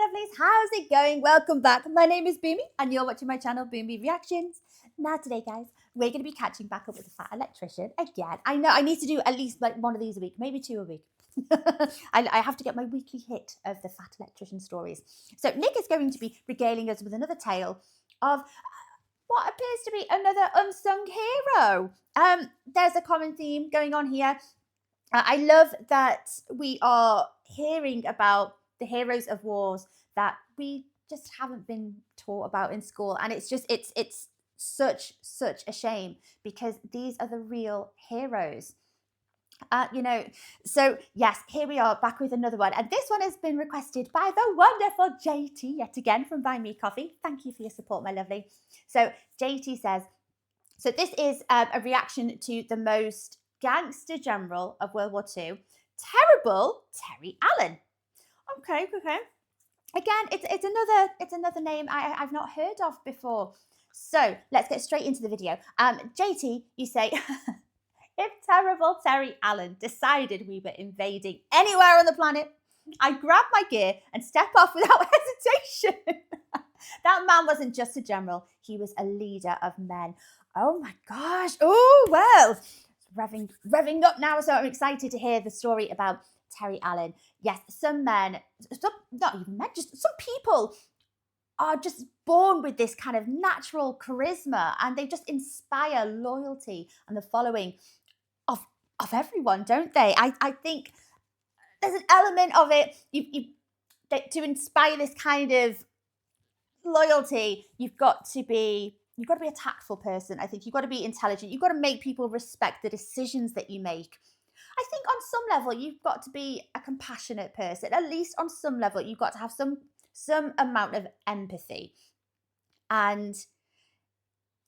lovelies, how's it going? Welcome back. My name is Boomy and you're watching my channel Boomy Reactions. Now today guys, we're going to be catching back up with the Fat Electrician again. I know I need to do at least like one of these a week, maybe two a week. I have to get my weekly hit of the Fat Electrician stories. So Nick is going to be regaling us with another tale of what appears to be another unsung hero. There's a common theme going on here. I love that we are hearing about the heroes of wars that we just haven't been taught about in school, and it's such a shame because these are the real heroes. So yes, here we are back with another one, and this one has been requested by the wonderful JT yet again from Buy Me Coffee. Thank you for your support, my lovely. So JT says, so this is a reaction to the most gangster general of World War II, Terrible Terry Allen. Okay. Again, it's another name I've not heard of before. So let's get straight into the video. JT, you say, if Terrible Terry Allen decided we were invading anywhere on the planet, I'd grab my gear and step off without hesitation. That man wasn't just a general, he was a leader of men. Oh my gosh. Oh, well, revving up now, so I'm excited to hear the story about Terry Allen. Yes, some men, not even men, just some people are just born with this kind of natural charisma, and they just inspire loyalty and the following of everyone, don't they? I think there's an element of it. To inspire this kind of loyalty, you've got to be a tactful person. I think you've got to be intelligent. You've got to make people respect the decisions that you make. I think on some level, you've got to be a compassionate person. At least on some level, you've got to have some amount of empathy. And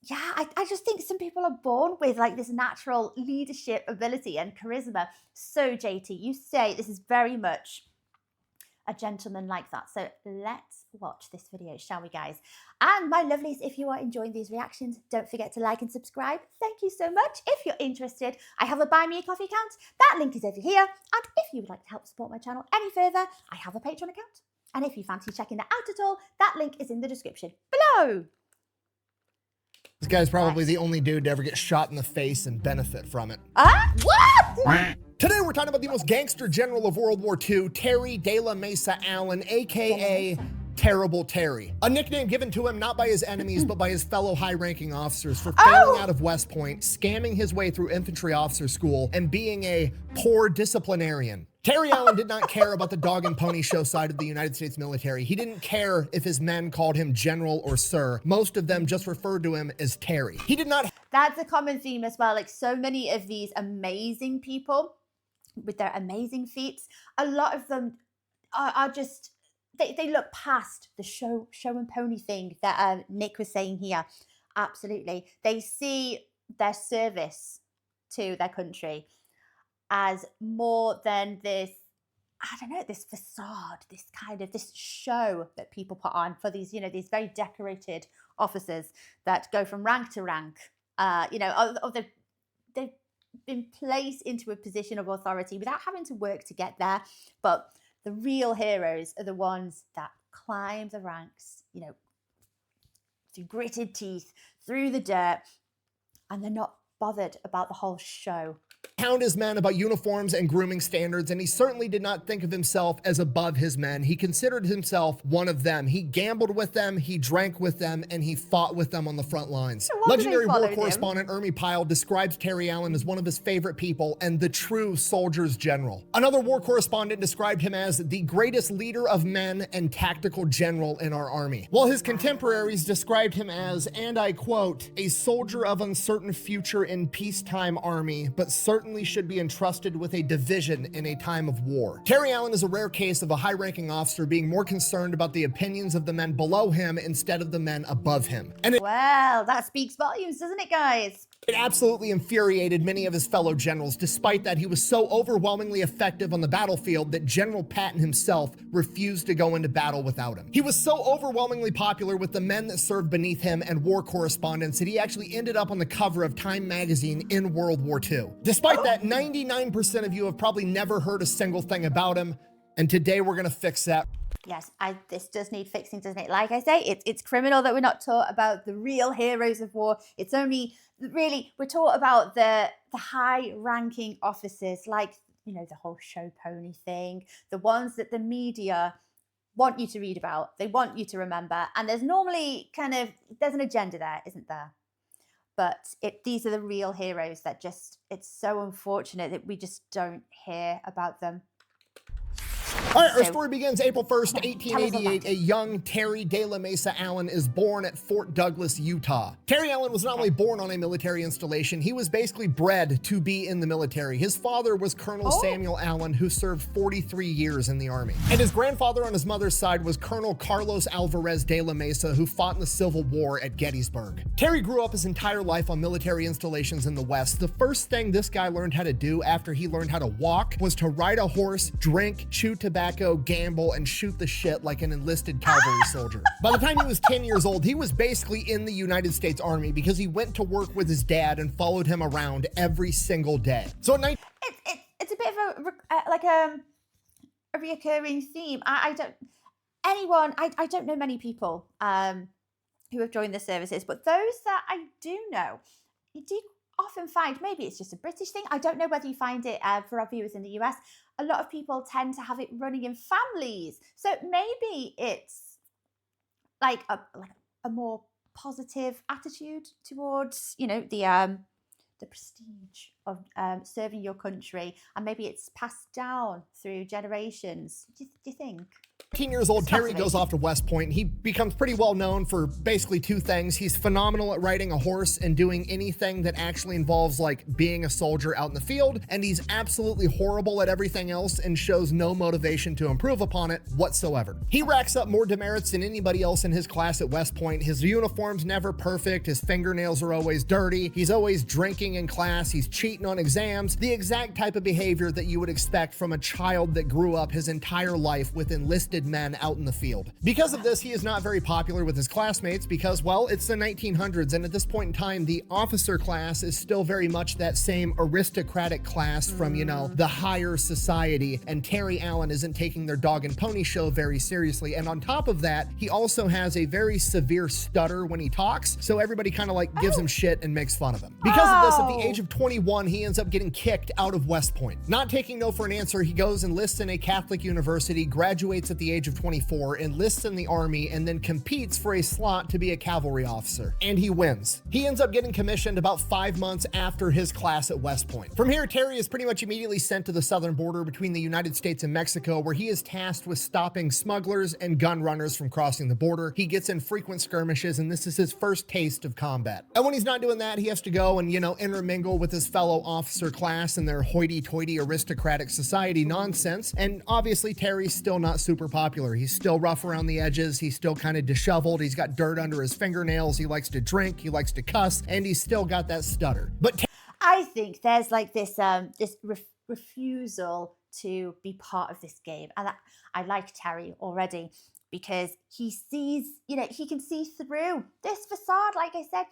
yeah, I just think some people are born with like this natural leadership ability and charisma. So JT, you say this is very much a gentleman like that. So let's watch this video, shall we guys? And my lovelies, if you are enjoying these reactions, don't forget to like and subscribe. Thank you so much. If you're interested, I have a Buy Me a Coffee account. That link is over here. And if you would like to help support my channel any further, I have a Patreon account. And if you fancy checking that out at all, that link is in the description below. This guy's probably the only dude to ever get shot in the face and benefit from it. What? Today we're talking about the most gangster general of World War II, Terry de la Mesa Allen, aka Terrible Terry. A nickname given to him not by his enemies, but by his fellow high-ranking officers for failing out of West Point, scamming his way through infantry officer school, and being a poor disciplinarian. Terry Allen did not care about the dog and pony show side of the United States military. He didn't care if his men called him general or sir. Most of them just referred to him as Terry. He did not. That's a common theme as well. Like so many of these amazing people with their amazing feats, a lot of them are just, they look past the show and pony thing that Nick was saying here. Absolutely. They see their service to their country as more than this, I don't know, this facade, this show that people put on for these, these very decorated officers that go from rank to rank. They've been placed into a position of authority without having to work to get there. But the real heroes are the ones that climb the ranks, through gritted teeth, through the dirt, and they're not bothered about the whole show. Hound his men about uniforms and grooming standards, and he certainly did not think of himself as above his men. He considered himself one of them. He gambled with them, he drank with them, and he fought with them on the front lines. Legendary war correspondent Ermi Pyle describes Terry Allen as one of his favorite people and the true soldier's general. Another war correspondent described him as the greatest leader of men and tactical general in our army, while his contemporaries described him as, and I quote, a soldier of uncertain future in peacetime army, but certainly should be entrusted with a division in a time of war. Terry Allen is a rare case of a high-ranking officer being more concerned about the opinions of the men below him instead of the men above him. And well, that speaks volumes, doesn't it, guys? It absolutely infuriated many of his fellow generals. Despite that, he was so overwhelmingly effective on the battlefield that General Patton himself refused to go into battle without him. He was so overwhelmingly popular with the men that served beneath him and war correspondents that he actually ended up on the cover of Time magazine in World War II. Despite that, 99% of you have probably never heard a single thing about him, and today we're gonna fix that. Yes, this does need fixing, doesn't it? Like I say, it's criminal that we're not taught about the real heroes of war. It's only really we're taught about the high-ranking officers, like the whole show pony thing, the ones that the media want you to read about, they want you to remember, and there's normally there's an agenda there, isn't there? But these are the real heroes that it's so unfortunate that we just don't hear about them. All right, our story begins April 1st, 1888. A young Terry De La Mesa Allen is born at Fort Douglas, Utah. Terry Allen was not only born on a military installation, he was basically bred to be in the military. His father was Colonel Samuel Allen, who served 43 years in the Army. And his grandfather on his mother's side was Colonel Carlos Alvarez De La Mesa, who fought in the Civil War at Gettysburg. Terry grew up his entire life on military installations in the West. The first thing this guy learned how to do after he learned how to walk was to ride a horse, drink, chew tobacco, gamble, and shoot the shit like an enlisted cavalry soldier. By the time he was 10 years old, he was basically in the United States Army because he went to work with his dad and followed him around every single day. So at night, it's a bit of a reoccurring theme. I don't know many people who have joined the services, but those that I do know, you do often find, maybe it's just a British thing, I don't know whether you find it for our viewers in the US, a lot of people tend to have it running in families. So maybe it's like a more positive attitude towards, the prestige of serving your country, and maybe it's passed down through generations. Do you think? 18 years old, Terry goes off to West Point. He becomes pretty well known for basically two things. He's phenomenal at riding a horse and doing anything that actually involves like being a soldier out in the field. And he's absolutely horrible at everything else and shows no motivation to improve upon it whatsoever. He racks up more demerits than anybody else in his class at West Point. His uniform's never perfect. His fingernails are always dirty. He's always drinking in class. He's cheating on exams. The exact type of behavior that you would expect from a child that grew up his entire life with enlisted men out in the field. Because of this, he is not very popular with his classmates because, well, it's the 1900s, and at this point in time, the officer class is still very much that same aristocratic class from, the higher society, and Terry Allen isn't taking their dog and pony show very seriously. And on top of that, he also has a very severe stutter when he talks, so everybody kind of like gives him shit and makes fun of him. Because of this, at the age of 21, he ends up getting kicked out of West Point. Not taking no for an answer, he goes and enlists in a Catholic university, graduates at the age of 24, enlists in the Army, and then competes for a slot to be a cavalry officer. And he wins. He ends up getting commissioned about 5 months after his class at West Point. From here, Terry is pretty much immediately sent to the southern border between the United States and Mexico, where he is tasked with stopping smugglers and gun runners from crossing the border. He gets in frequent skirmishes, and this is his first taste of combat. And when he's not doing that, he has to go and, intermingle with his fellow officer class and their hoity-toity aristocratic society nonsense. And obviously, Terry's still not super popular. He's still rough around the edges. He's still kind of disheveled. He's got dirt under his fingernails. He likes to drink. He likes to cuss, and he's still got that stutter. But I think there's like this refusal to be part of this game, and I like Terry already because he sees, he can see through this facade. Like I said,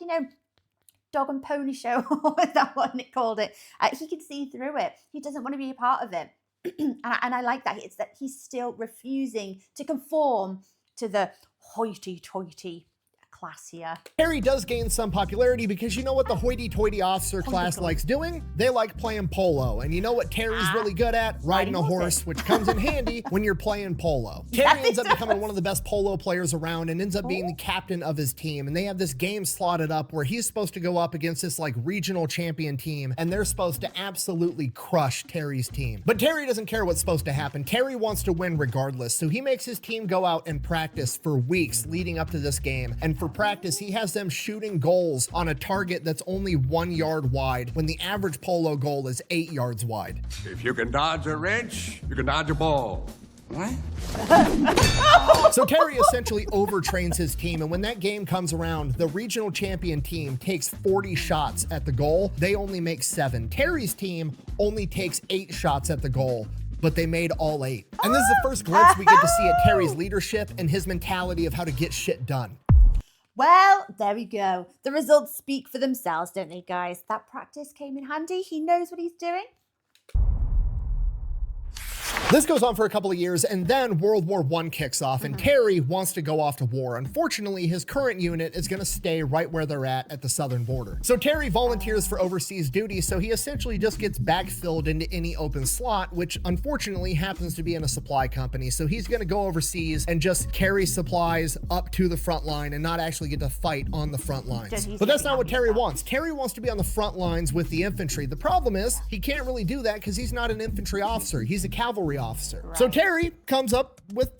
dog and pony show, is that what Nick called it? He can see through it. He doesn't want to be a part of it. and I like that. It's that he's still refusing to conform to the hoity-toity class here. Terry does gain some popularity because you know what the hoity-toity officer class likes doing? They like playing polo. And you know what Terry's really good at? Riding a horse, which comes in handy when you're playing polo. Terry ends up becoming one of the best polo players around and ends up being the captain of his team. And they have this game slotted up where he's supposed to go up against this like regional champion team, and they're supposed to absolutely crush Terry's team. But Terry doesn't care what's supposed to happen. Terry wants to win regardless. So he makes his team go out and practice for weeks leading up to this game. And for practice, he has them shooting goals on a target that's only 1 yard wide when the average polo goal is 8 yards wide. If you can dodge a wrench, you can dodge a ball. What? So Terry essentially overtrains his team, and when that game comes around, the regional champion team takes 40 shots at the goal. They only make 7. Terry's team only takes 8 shots at the goal, but they made all 8. And this is the first glimpse we get to see at Terry's leadership and his mentality of how to get shit done. Well, there we go. The results speak for themselves, don't they, guys? That practice came in handy. He knows what he's doing. This goes on for a couple of years, and then World War I kicks off, and Terry wants to go off to war. Unfortunately, his current unit is going to stay right where they're at the southern border. So Terry volunteers for overseas duty, so he essentially just gets backfilled into any open slot, which unfortunately happens to be in a supply company. So he's going to go overseas and just carry supplies up to the front line and not actually get to fight on the front lines. But that's not what Terry wants. Terry wants to be on the front lines with the infantry. The problem is he can't really do that because he's not an infantry officer. He's a cavalry officer. Right. So Terry comes up with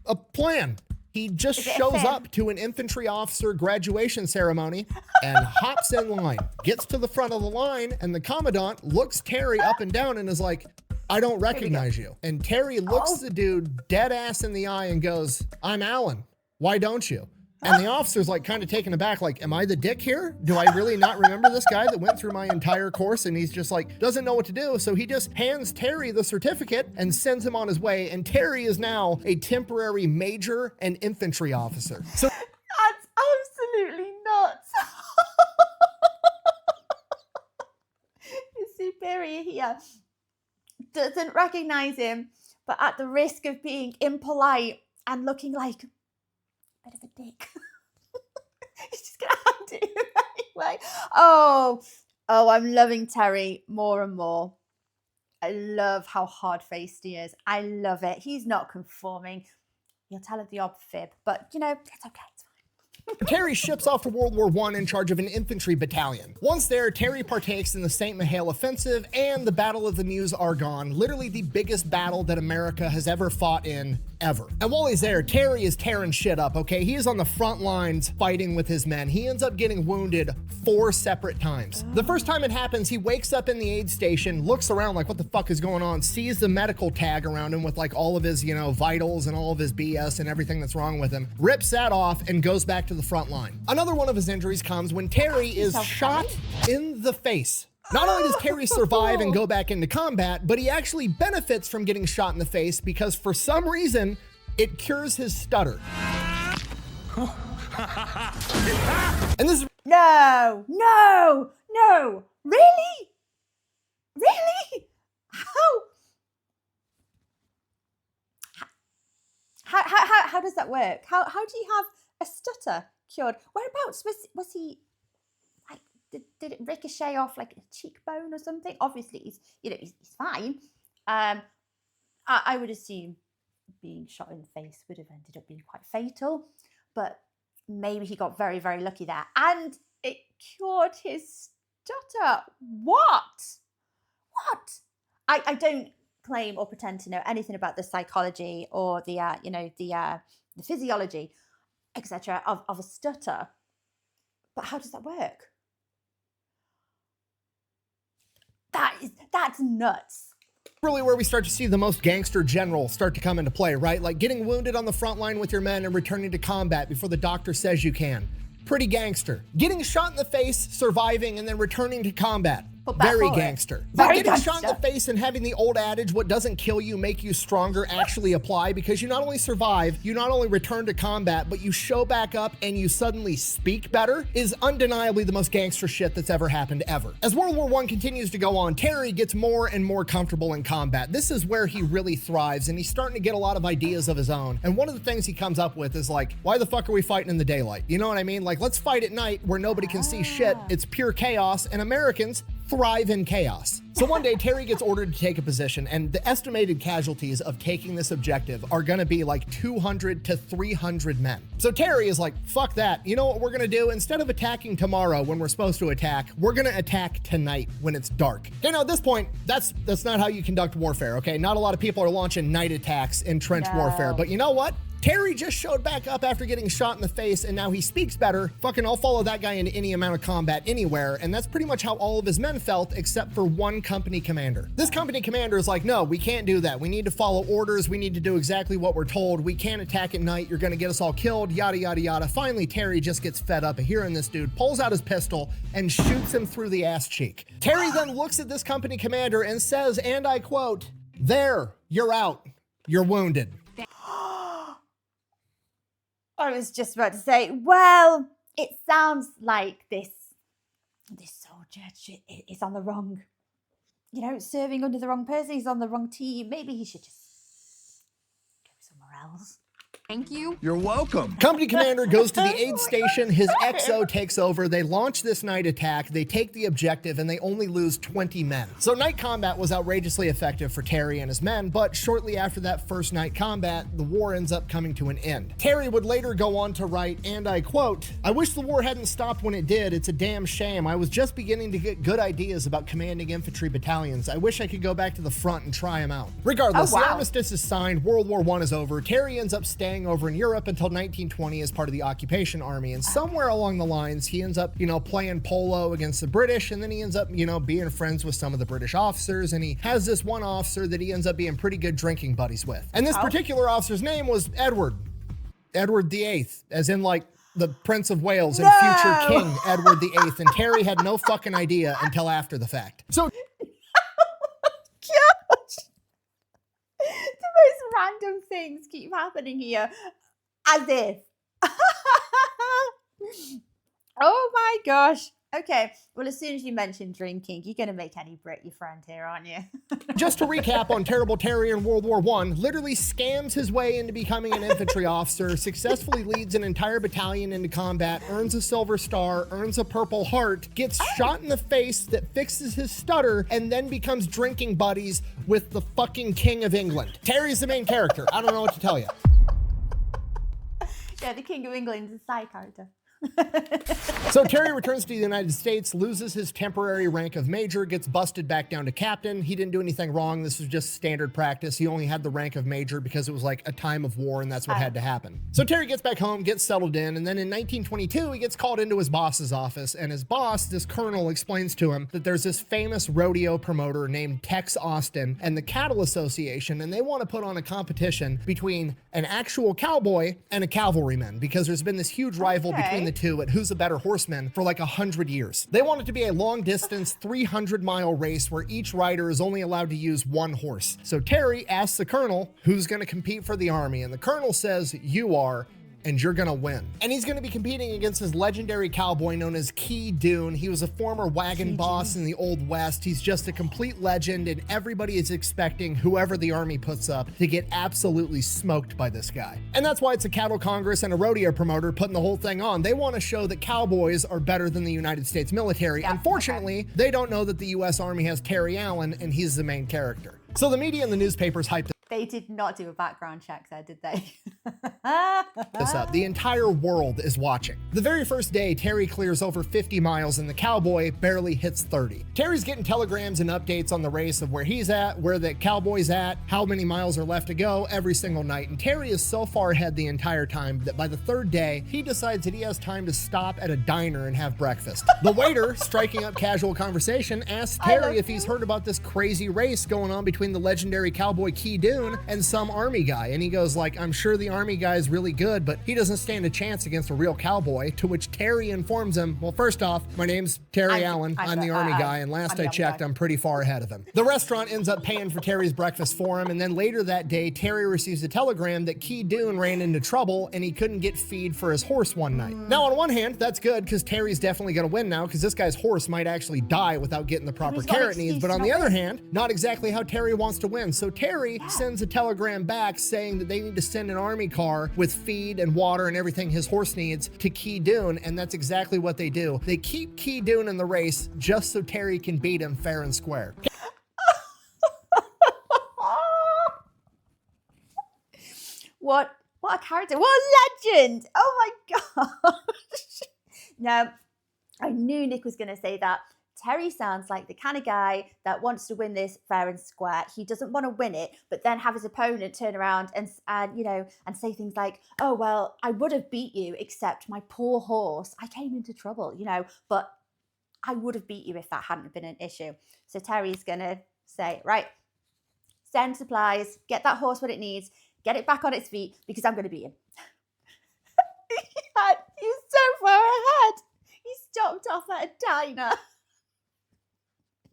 a plan. He just shows up to an infantry officer graduation ceremony and hops in line, gets to the front of the line, and the commandant looks Terry up and down and is like, I don't recognize you. And Terry looks the dude dead ass in the eye and goes, I'm Alan. Why don't you? And the officer's like kind of taken aback, like, am I the dick here? Do I really not remember this guy that went through my entire course? And he's just like, doesn't know what to do. So he just hands Terry the certificate and sends him on his way. And Terry is now a temporary major and infantry officer. So that's absolutely nuts. His superior here doesn't recognize him, but at the risk of being impolite and looking like a bit of a dick, he's just gonna hand it him anyway. Oh, I'm loving Terry more and more. I love how hard-faced he is. I love it. He's not conforming. He'll tell it the odd fib, but you know, it's okay. It's fine. Terry ships off to World War I in charge of an infantry battalion. Once there, Terry partakes in the St. Mihiel offensive and the Battle of the Meuse-Argonne, literally the biggest battle that America has ever fought in, ever. And while he's there, Terry is tearing shit up, okay? He is on the front lines fighting with his men. He ends up getting wounded 4 separate times. The first time it happens, he wakes up in the aid station, looks around like, what the fuck is going on? Sees the medical tag around him with like all of his, you know, vitals and all of his BS and everything that's wrong with him, rips that off and goes back to the front line. Another one of his injuries comes when Terry is shot in the face. Not only does Terry survive and go back into combat, but he actually benefits from getting shot in the face because for some reason, it cures his stutter. And this is No, really? How does that work? How do you have a stutter cured? Whereabouts was he? Like, did it ricochet off like a cheekbone or something? Obviously, he's fine. I would assume being shot in the face would have ended up being quite fatal, but maybe he got very, very lucky there, and it cured his stutter. What? I don't claim or pretend to know anything about the psychology or the the physiology, etc. of a stutter, but how does that work? That's nuts. really where we start to see the most gangster generals start to come into play, right? Like getting wounded on the front line with your men and returning to combat before the doctor says you can. Pretty gangster. Getting shot in the face, surviving, and then returning to combat. Very gangster. But getting shot in the face and having the old adage, what doesn't kill you make you stronger, actually apply, because you not only survive, you not only return to combat, but you show back up and you suddenly speak better, is undeniably the most gangster shit that's ever happened ever. As World War I continues to go on, Terry gets more and more comfortable in combat. This is where he really thrives, and he's starting to get a lot of ideas of his own. And one of the things he comes up with is like, why the fuck are we fighting in the daylight? You know what I mean? Like, let's fight at night where nobody can see shit. It's pure chaos, and Americans thrive in chaos. So one day, Terry gets ordered to take a position, and the estimated casualties of taking this objective are gonna be like 200 to 300 men. So Terry is like, fuck that. You know what we're gonna do? Instead of attacking tomorrow when we're supposed to attack, we're gonna attack tonight when it's dark. Okay, now at this point, that's not how you conduct warfare, okay? Not a lot of people are launching night attacks in trench warfare, but you know what? Terry just showed back up after getting shot in the face, and now he speaks better. Fucking I'll follow that guy into any amount of combat anywhere. And that's pretty much how all of his men felt, except for one company commander. This company commander is like, no, we can't do that. We need to follow orders. We need to do exactly what we're told. We can't attack at night. You're gonna get us all killed, yada, yada, yada. Finally, Terry just gets fed up of hearing this dude, pulls out his pistol, and shoots him through the ass cheek. Terry then looks at this company commander and says, and I quote, "There, you're out. You're wounded." I was just about to say, well, it sounds like this soldier is on the wrong, serving under the wrong person. He's on the wrong team. Maybe he should just Wells. Thank you. You're welcome. Company commander goes to the aid station. His XO takes over. They launch this night attack. They take the objective, and they only lose 20 men. So night combat was outrageously effective for Terry and his men, but shortly after that first night combat, the war ends up coming to an end. Terry would later go on to write, and I quote, "I wish the war hadn't stopped when it did. It's a damn shame. I was just beginning to get good ideas about commanding infantry battalions. I wish I could go back to the front and try them out." Regardless, Oh, wow. the armistice is signed. World War I is over. Terry ends up staying over in Europe until 1920 as part of the occupation army. And somewhere along the lines, he ends up, playing polo against the British. And then he ends up, being friends with some of the British officers. And he has this one officer that he ends up being pretty good drinking buddies with. And this particular officer's name was Edward VIII, as in like the Prince of Wales and future King Edward VIII. And Terry had no fucking idea until after the fact. So Gosh. The most random things keep happening here. As if. Oh my gosh. Okay. Well, as soon as you mention drinking, you're going to make any Brit your friend here, aren't you? just to recap on Terrible Terry in World War I, literally scams his way into becoming an infantry officer, successfully leads an entire battalion into combat, earns a Silver Star, earns a Purple Heart, gets shot in the face that fixes his stutter, and then becomes drinking buddies with the fucking King of England. Terry's the main character. I don't know what to tell you. Yeah, the King of England is a side character. So Terry returns to the United States, loses his temporary rank of major, gets busted back down to captain. He didn't do anything wrong. This was just standard practice. He only had the rank of major because it was like a time of war and that's what had to happen. So Terry gets back home, gets settled in, and then in 1922, he gets called into his boss's office, and his boss, this colonel, explains to him that there's this famous rodeo promoter named Tex Austin and the Cattle Association, and they want to put on a competition between an actual cowboy and a cavalryman because there's been this huge rival between the two at who's a better horseman for like 100 years. They want it to be a long distance 300-mile race where each rider is only allowed to use one horse. So Terry asks the colonel who's going to compete for the army, and the colonel says, "You are, and you're gonna win." And he's gonna be competing against his legendary cowboy known as Key Dune. He was a former wagon boss in the Old West. He's just a complete legend, and everybody is expecting whoever the army puts up to get absolutely smoked by this guy. And that's why it's a cattle congress and a rodeo promoter putting the whole thing on. They want to show that cowboys are better than the United States military. Unfortunately, they don't know that the US Army has Terry Allen, and he's the main character. So the media and the newspapers hyped They did not do a background check there, did they? this up. The entire world is watching. The very first day, Terry clears over 50 miles and the cowboy barely hits 30. Terry's getting telegrams and updates on the race of where he's at, where the cowboy's at, how many miles are left to go every single night. And Terry is so far ahead the entire time that by the third day, he decides that he has time to stop at a diner and have breakfast. The waiter, striking up casual conversation, asks Terry if he's heard about this crazy race going on between the legendary cowboy Key Dune and some army guy. And he goes like, "I'm sure the army guy is really good, but he doesn't stand a chance against a real cowboy." To which Terry informs him, "Well, first off, my name's Terry Allen. I'm the army guy, and last I checked, I'm pretty far ahead of him." The restaurant ends up paying for Terry's breakfast for him, and then later that day, Terry receives a telegram that Key Dune ran into trouble and he couldn't get feed for his horse one night. Now, on one hand, that's good because Terry's definitely going to win now because this guy's horse might actually die without getting the proper care it needs. But on the other hand, not exactly how Terry wants to win. So Terry sends a telegram back saying that they need to send an army car with feed and water and everything his horse needs to Key Dune, and that's exactly what they do. They keep Key Dune in the race just so Terry can beat him fair and square. What a character. What a legend. Oh my gosh. No, I knew Nick was going to say that. Terry sounds like the kind of guy that wants to win this fair and square. He doesn't want to win it, but then have his opponent turn around and say things like, "Oh, well, I would have beat you, except my poor horse. I came into trouble, but I would have beat you if that hadn't been an issue." So Terry's going to say, "Right, send supplies, get that horse what it needs, get it back on its feet because I'm going to beat him." He's so far ahead. He stopped off at a diner.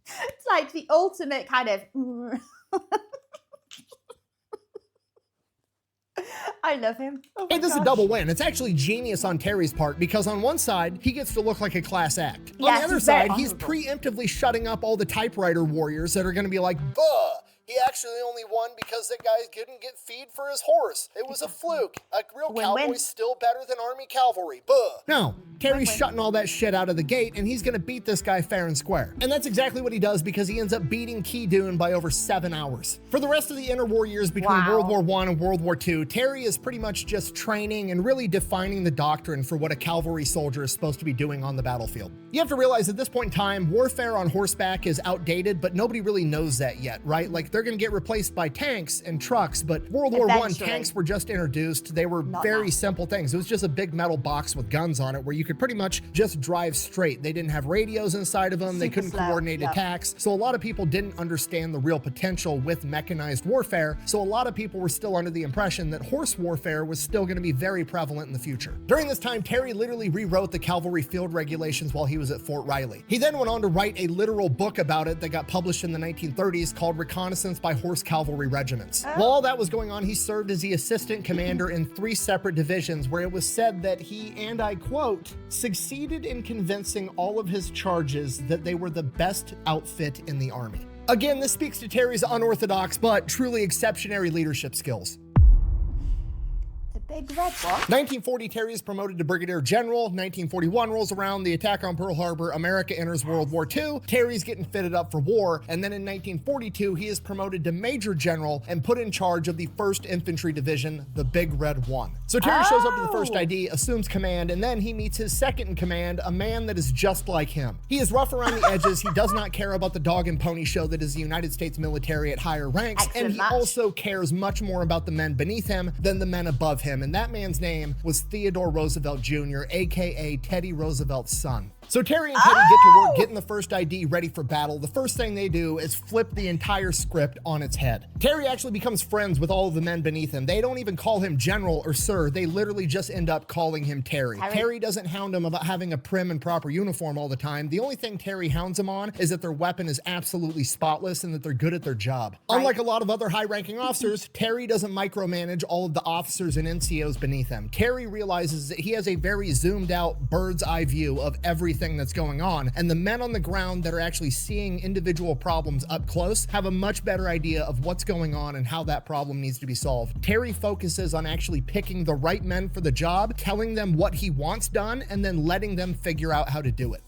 It's like the ultimate kind of... I love him. Oh Hey, this is a double win. It's actually genius on Terry's part because on one side, he gets to look like a class act. On the other side, he's preemptively shutting up all the typewriter warriors that are going to be like, "Ugh, He actually only won because that guy couldn't get feed for his horse. It was a fluke. A real cowboy's still better than army cavalry. Buh. No, Terry's shutting all that shit out of the gate, and he's gonna beat this guy fair and square. And that's exactly what he does, because he ends up beating Key Dune by over 7 hours. For the rest of the interwar years between World War I and World War II, Terry is pretty much just training and really defining the doctrine for what a cavalry soldier is supposed to be doing on the battlefield. You have to realize at this point in time, warfare on horseback is outdated, but nobody really knows that yet, right? Like, they're gonna get replaced by tanks and trucks, but World War I tanks were just introduced. They were very simple things. It was just a big metal box with guns on it where you could pretty much just drive straight. They didn't have radios inside of them. They couldn't coordinate attacks. So a lot of people didn't understand the real potential with mechanized warfare. So a lot of people were still under the impression that horse warfare was still going to be very prevalent in the future. During this time, Terry literally rewrote the cavalry field regulations while he was at Fort Riley. He then went on to write a literal book about it that got published in the 1930s called Reconnaissance by Horse Cavalry Regiments. While all that was going on, he served as the assistant commander in 3 separate divisions, where it was said that he, and I quote, succeeded in convincing all of his charges that they were the best outfit in the army. Again, this speaks to Terry's unorthodox but truly exceptionary leadership skills. Big red one. 1940, Terry is promoted to Brigadier General. 1941 rolls around, the attack on Pearl Harbor, America enters World War II. Terry's getting fitted up for war, and then in 1942, he is promoted to Major General and put in charge of the 1st Infantry Division, the Big Red One. So Terry shows up to the first ID, assumes command, and then he meets his second in command, a man that is just like him. He is rough around the edges. He does not care about the dog and pony show that is the United States military at higher ranks, and he also cares much more about the men beneath him than the men above him. And that man's name was Theodore Roosevelt Jr., aka Teddy Roosevelt's son. So Terry and Teddy get to work getting the first ID ready for battle. The first thing they do is flip the entire script on its head. Terry actually becomes friends with all of the men beneath him. They don't even call him General or Sir. They literally just end up calling him Terry. Terry doesn't hound him about having a prim and proper uniform all the time. The only thing Terry hounds him on is that their weapon is absolutely spotless and that they're good at their job. Unlike a lot of other high-ranking officers, Terry doesn't micromanage all of the officers and NCOs beneath him. Terry realizes that he has a very zoomed out bird's eye view of everything that's going on, and the men on the ground that are actually seeing individual problems up close have a much better idea of what's going on and how that problem needs to be solved. Terry focuses on actually picking the right men for the job, telling them what he wants done, and then letting them figure out how to do it.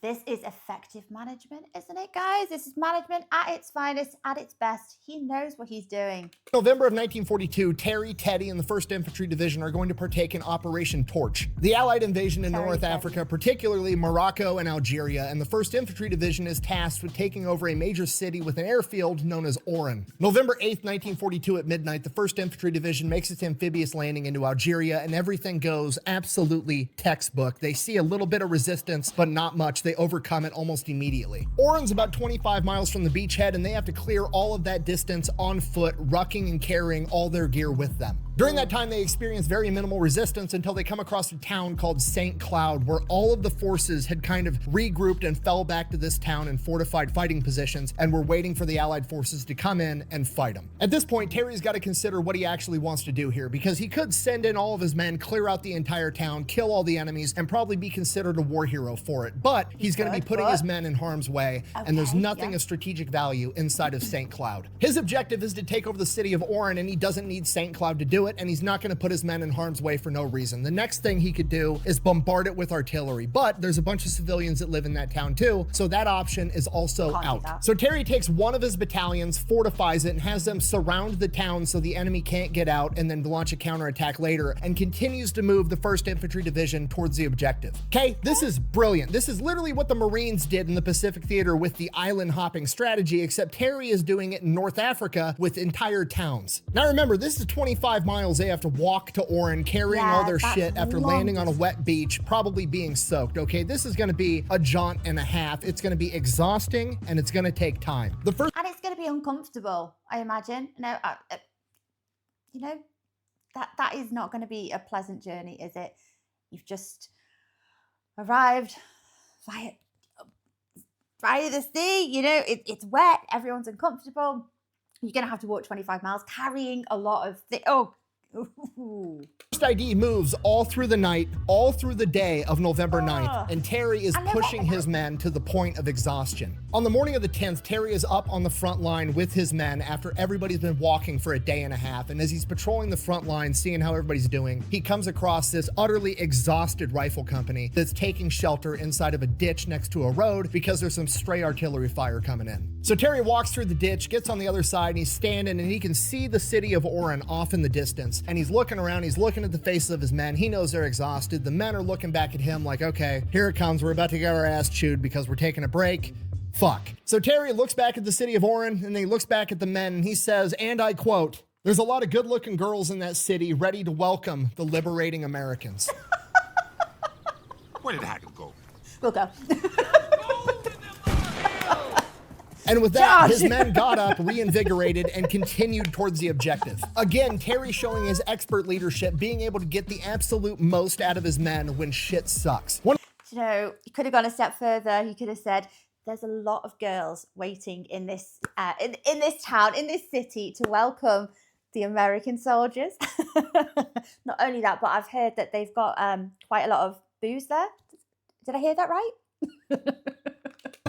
This is effective management, isn't it, guys? This is management at its finest, at its best. He knows what he's doing. November of 1942, Terry, Teddy, and the 1st Infantry Division are going to partake in Operation Torch, the Allied invasion in North Africa, particularly Morocco and Algeria, and the 1st Infantry Division is tasked with taking over a major city with an airfield known as Oran. November 8th, 1942 at midnight, the 1st Infantry Division makes its amphibious landing into Algeria, and everything goes absolutely textbook. They see a little bit of resistance, but not much. They overcome it almost immediately. Oran's about 25 miles from the beachhead, and they have to clear all of that distance on foot, rucking and carrying all their gear with them. During that time, they experience very minimal resistance until they come across a town called St. Cloud, where all of the forces had kind of regrouped and fell back to this town in fortified fighting positions and were waiting for the Allied forces to come in and fight them. At this point, Terry's got to consider what he actually wants to do here, because he could send in all of his men, clear out the entire town, kill all the enemies, and probably be considered a war hero for it. But he's going to be putting his men in harm's way, and there's nothing of strategic value inside of St. Cloud. His objective is to take over the city of Oran, and he doesn't need St. Cloud to do it, and he's not going to put his men in harm's way for no reason. The next thing he could do is bombard it with artillery, but there's a bunch of civilians that live in that town too, so that option is also out. So Terry takes one of his battalions, fortifies it, and has them surround the town so the enemy can't get out, and then launch a counterattack later, and continues to move the 1st Infantry Division towards the objective. Okay, this is brilliant. This is literally what the Marines did in the Pacific Theater with the island hopping strategy, except Terry is doing it in North Africa with entire towns. Now remember, this is 25 miles they have to walk to Oran, carrying all their shit after landing on a wet beach, probably being soaked. Okay, this is going to be a jaunt and a half. It's going to be exhausting, and it's going to take time. And it's going to be uncomfortable, I imagine. No, you know, that is not going to be a pleasant journey, is it? You've just arrived via the sea, you know, it's wet, everyone's uncomfortable. You're going to have to walk 25 miles carrying a lot of Ooh. First ID moves all through the night, all through the day of November 9th, and Terry is pushing his men to the point of exhaustion. On the morning of the 10th, Terry is up on the front line with his men after everybody's been walking for a day and a half, and as he's patrolling the front line, seeing how everybody's doing, he comes across this utterly exhausted rifle company that's taking shelter inside of a ditch next to a road because there's some stray artillery fire coming in. So Terry walks through the ditch, gets on the other side, and he's standing, and he can see the city of Oren off in the distance, and he's looking around, he's looking at the faces of his men. He knows they're exhausted. The men are looking back at him like, okay, here it comes. We're about to get our ass chewed because we're taking a break. Fuck. So Terry looks back at the city of Oren, and then he looks back at the men, and he says, and I quote, "There's a lot of good-looking girls in that city ready to welcome the liberating Americans." Where did Hackett go? We'll go. And with that, Josh! his men got up, reinvigorated, and continued towards the objective. Again, Terry showing his expert leadership, being able to get the absolute most out of his men when shit sucks. You know, he could have gone a step further. He could have said, there's a lot of girls waiting in this in this town, in this city, to welcome the American soldiers. Not only that, but I've heard that they've got quite a lot of booze there. Did I hear that right?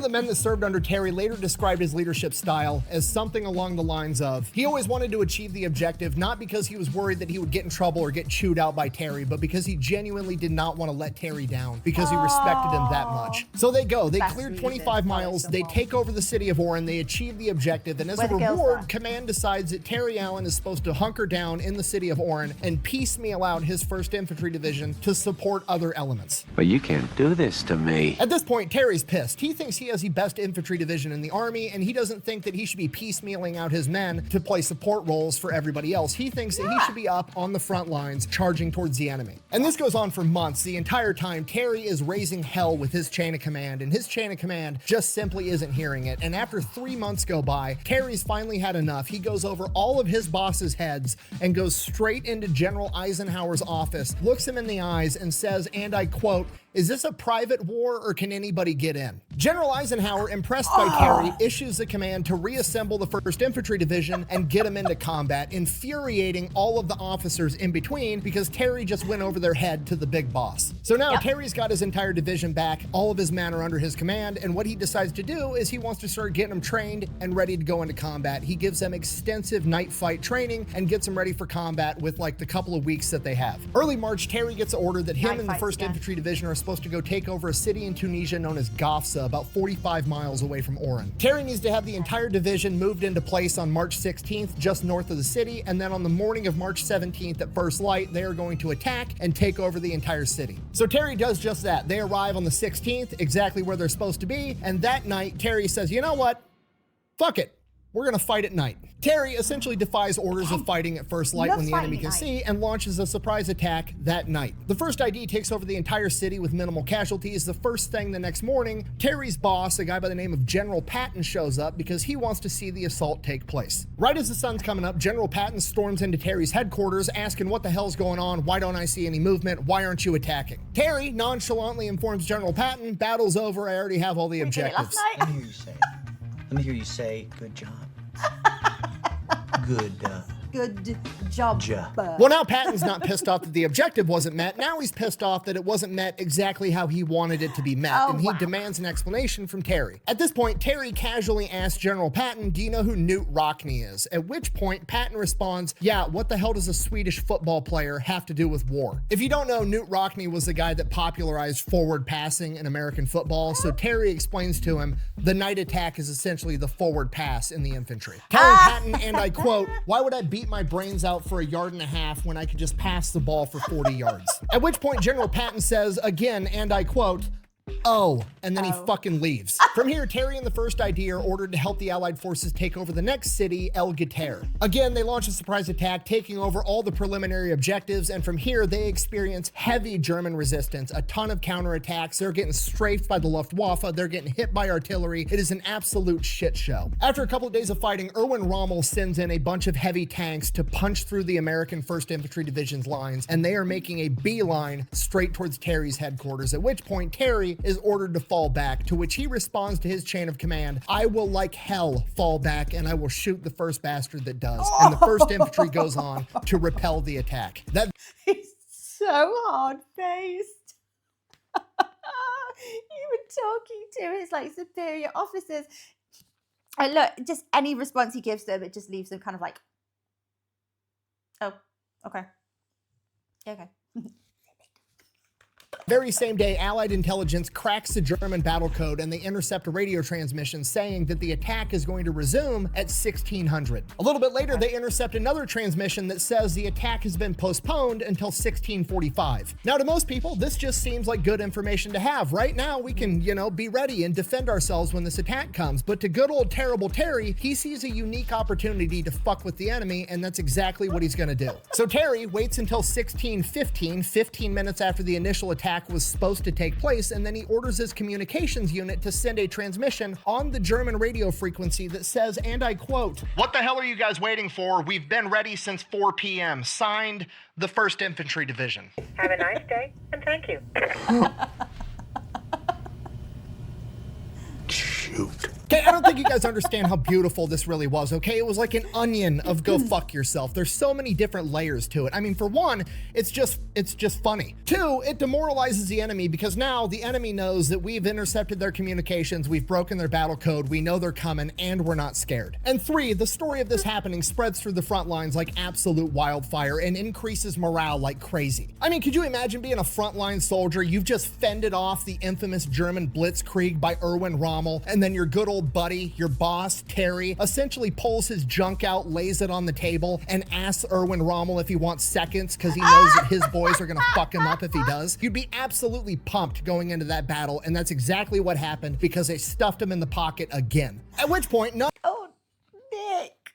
The men that served under Terry later described his leadership style as something along the lines of, he always wanted to achieve the objective, not because he was worried that he would get in trouble or get chewed out by Terry, but because he genuinely did not want to let Terry down because he respected him that much. So they go, they cleared 25 miles, they take over the city of Oren, they achieve the objective, and as a reward, command decides that Terry Allen is supposed to hunker down in the city of Oren and piecemeal out his 1st Infantry Division to support other elements. But you can't do this to me. At this point, Terry's pissed. He thinks he has the best infantry division in the army, and he doesn't think that he should be piecemealing out his men to play support roles for everybody else. He thinks that he should be up on the front lines charging towards the enemy. And this goes on for months. The entire time, Terry is raising hell with his chain of command, and his chain of command just simply isn't hearing it. And after 3 months go by, Terry's finally had enough. He goes over all of his boss's heads and goes straight into General Eisenhower's office, looks him in the eyes, and says, and I quote, "Is this a private war or can anybody get in?" General Eisenhower, impressed by Terry, issues the command to reassemble the 1st Infantry Division and get them into combat, infuriating all of the officers in between because Terry just went over their head to the big boss. So now Terry's got his entire division back, all of his men are under his command, and what he decides to do is he wants to start getting them trained and ready to go into combat. He gives them extensive night fight training and gets them ready for combat with like the couple of weeks that they have. Early March, Terry gets an order that him and the 1st Infantry Division are supposed to go take over a city in Tunisia known as Gafsa, about 45 miles away from Oren. Terry needs to have the entire division moved into place on March 16th, just north of the city, and then on the morning of March 17th at first light, they are going to attack and take over the entire city. So Terry does just that. They arrive on the 16th, exactly where they're supposed to be, and that night, Terry says, you know what? Fuck it. We're gonna fight at night. Terry essentially defies orders of fighting at first light when the enemy can see and launches a surprise attack that night. The 1st ID takes over the entire city with minimal casualties. The first thing the next morning, Terry's boss, a guy by the name of General Patton, shows up because he wants to see the assault take place. Right as the sun's coming up, General Patton storms into Terry's headquarters asking what the hell's going on, why don't I see any movement, why aren't you attacking? Terry nonchalantly informs General Patton, battle's over, I already have all the objectives. Let me hear you say it. Let me hear you say, good job. Good job. Well, now Patton's not pissed off that the objective wasn't met. Now he's pissed off that it wasn't met exactly how he wanted it to be met, and he demands an explanation from Terry. At this point, Terry casually asks General Patton, do you know who Knut Rockne is? At which point, Patton responds, yeah, what the hell does a Swedish football player have to do with war? If you don't know, Knut Rockne was the guy that popularized forward passing in American football, so Terry explains to him, the night attack is essentially the forward pass in the infantry. Telling Patton, and I quote, why would I beat my brains out for 1.5 yards when I could just pass the ball for 40 yards? At which point General Patton says again, and I quote, oh, and then he fucking leaves. From here, Terry and the 1st ID are ordered to help the Allied forces take over the next city, El Gater. Again, they launch a surprise attack, taking over all the preliminary objectives, and from here, they experience heavy German resistance, a ton of counterattacks. They're getting strafed by the Luftwaffe, they're getting hit by artillery. It is an absolute shit show. After a couple of days of fighting, Erwin Rommel sends in a bunch of heavy tanks to punch through the American 1st Infantry Division's lines, and they are making a beeline straight towards Terry's headquarters, at which point Terry is is ordered to fall back, to which he responds to his chain of command, "I will like hell fall back and I will shoot the first bastard that does." And the 1st Infantry goes on to repel the attack. That He's so hard-faced. Even talking to his like superior officers. And look, just any response he gives them, it just leaves them kind of like, oh, okay. Okay. very same day, Allied intelligence cracks the German battle code and they intercept a radio transmission saying that the attack is going to resume at 1600. A little bit later, they intercept another transmission that says the attack has been postponed until 1645. Now, to most people, this just seems like good information to have. Right now, we can, be ready and defend ourselves when this attack comes. But to good old terrible Terry, he sees a unique opportunity to fuck with the enemy, and that's exactly what he's gonna do. So Terry waits until 1615, 15 minutes after the initial attack was supposed to take place, and then he orders his communications unit to send a transmission on the German radio frequency that says, and I quote, "What the hell are you guys waiting for? We've been ready since 4 p.m. Signed, the 1st Infantry Division." Have a nice day, and thank you. Shoot. Okay, I don't think you guys understand how beautiful this really was, okay? It was like an onion of go fuck yourself. There's so many different layers to it. I mean, for one, it's just funny. 2, it demoralizes the enemy because now the enemy knows that we've intercepted their communications, we've broken their battle code, we know they're coming, and we're not scared. And 3, the story of this happening spreads through the front lines like absolute wildfire and increases morale like crazy. I mean, could you imagine being a frontline soldier? You've just fended off the infamous German blitzkrieg by Erwin Rommel, and then your good old buddy, your boss, Terry, essentially pulls his junk out, lays it on the table, and asks Erwin Rommel if he wants seconds because he knows that his boys are gonna fuck him up if he does. You'd be absolutely pumped going into that battle, and that's exactly what happened because they stuffed him in the pocket again. At which point, no. Oh, Nick,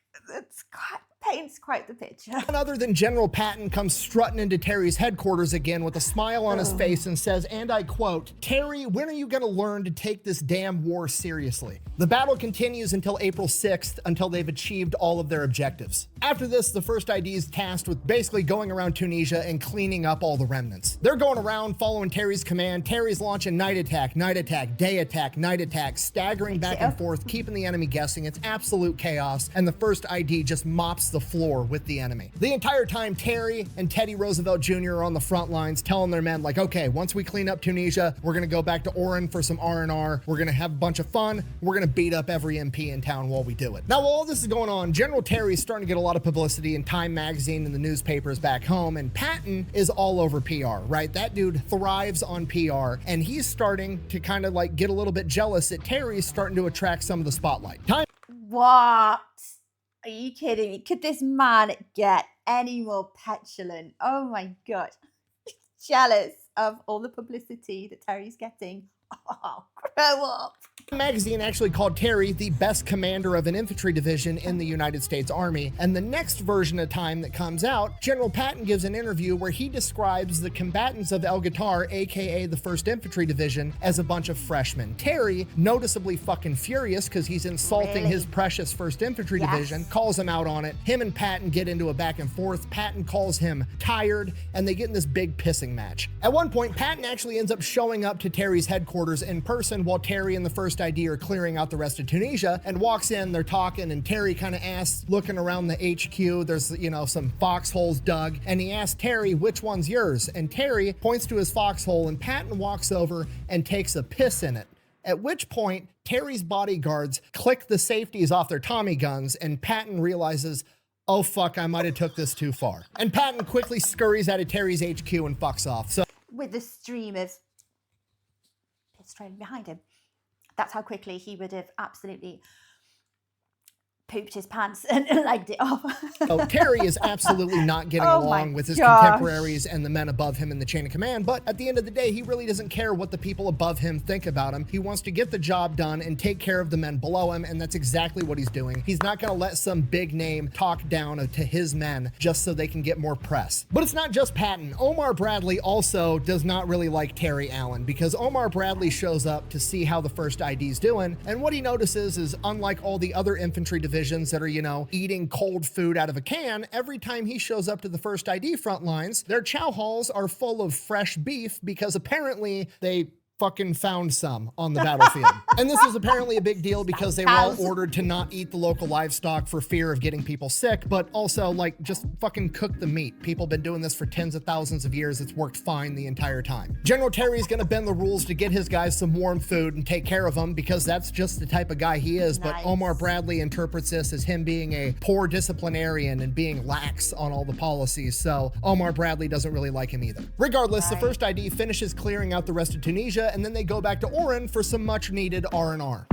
paints quite the picture. None other than General Patton comes strutting into Terry's headquarters again with a smile on his face and says, and I quote, "Terry, when are you gonna learn to take this damn war seriously?" The battle continues until April 6th, until they've achieved all of their objectives. After this, the 1st ID is tasked with basically going around Tunisia and cleaning up all the remnants. They're going around following Terry's command. Terry's launching night attack, day attack, night attack, staggering back and forth, keeping the enemy guessing. It's absolute chaos, and the 1st ID just mops the floor with the enemy. The entire time, Terry and Teddy Roosevelt Jr. are on the front lines telling their men, like, okay, once we clean up Tunisia, we're gonna go back to Oran for some R&R. We're gonna have a bunch of fun. We're gonna beat up every MP in town while we do it. Now, while all this is going on, General Terry's starting to get a lot of publicity in Time magazine and the newspapers back home, and Patton is all over PR, right? That dude thrives on PR, and he's starting to kind of like get a little bit jealous that Terry's starting to attract some of the spotlight. What? Are you kidding me? Could this man get any more petulant? Oh my God. Jealous of all the publicity that Terry's getting. Oh, grow up. Magazine actually called Terry the best commander of an infantry division in the United States Army. And the next version of Time that comes out, General Patton gives an interview where he describes the combatants of El Guitar, aka the 1st Infantry Division, as a bunch of freshmen. Terry, noticeably fucking furious because he's insulting his precious 1st Infantry Division, calls him out on it. Him and Patton get into a back and forth. Patton calls him tired, and they get in this big pissing match. At one point, Patton actually ends up showing up to Terry's headquarters in person while Terry and the 1st ID are clearing out the rest of Tunisia, and walks in, they're talking, and Terry kind of asks, looking around the HQ, there's, some foxholes dug, and he asks Terry, which one's yours? And Terry points to his foxhole, and Patton walks over and takes a piss in it. At which point, Terry's bodyguards click the safeties off their Tommy guns, and Patton realizes, oh fuck, I might have took this too far. And Patton quickly scurries out of Terry's HQ and fucks off. So with the stream of piss trailing behind him. That's how quickly he would have absolutely pooped his pants and legged it off. So Terry is absolutely not getting along with his contemporaries and the men above him in the chain of command, but at the end of the day, he really doesn't care what the people above him think about him. He wants to get the job done and take care of the men below him, and that's exactly what he's doing. He's not going to let some big name talk down to his men just so they can get more press. But it's not just Patton. Omar Bradley also does not really like Terry Allen, because Omar Bradley shows up to see how the 1st ID's doing, and what he notices is, unlike all the other infantry divisions that are, eating cold food out of a can, every time he shows up to the 1st ID front lines, their chow halls are full of fresh beef because apparently they fucking found some on the battlefield. And this was apparently a big deal because they were all ordered to not eat the local livestock for fear of getting people sick, but also like just fucking cook the meat. People have been doing this for tens of thousands of years. It's worked fine the entire time. General Terry's gonna bend the rules to get his guys some warm food and take care of them because that's just the type of guy he is. But Omar Bradley interprets this as him being a poor disciplinarian and being lax on all the policies. So Omar Bradley doesn't really like him either. Regardless, the first ID finishes clearing out the rest of Tunisia, and then they go back to Oran for some much needed R&R.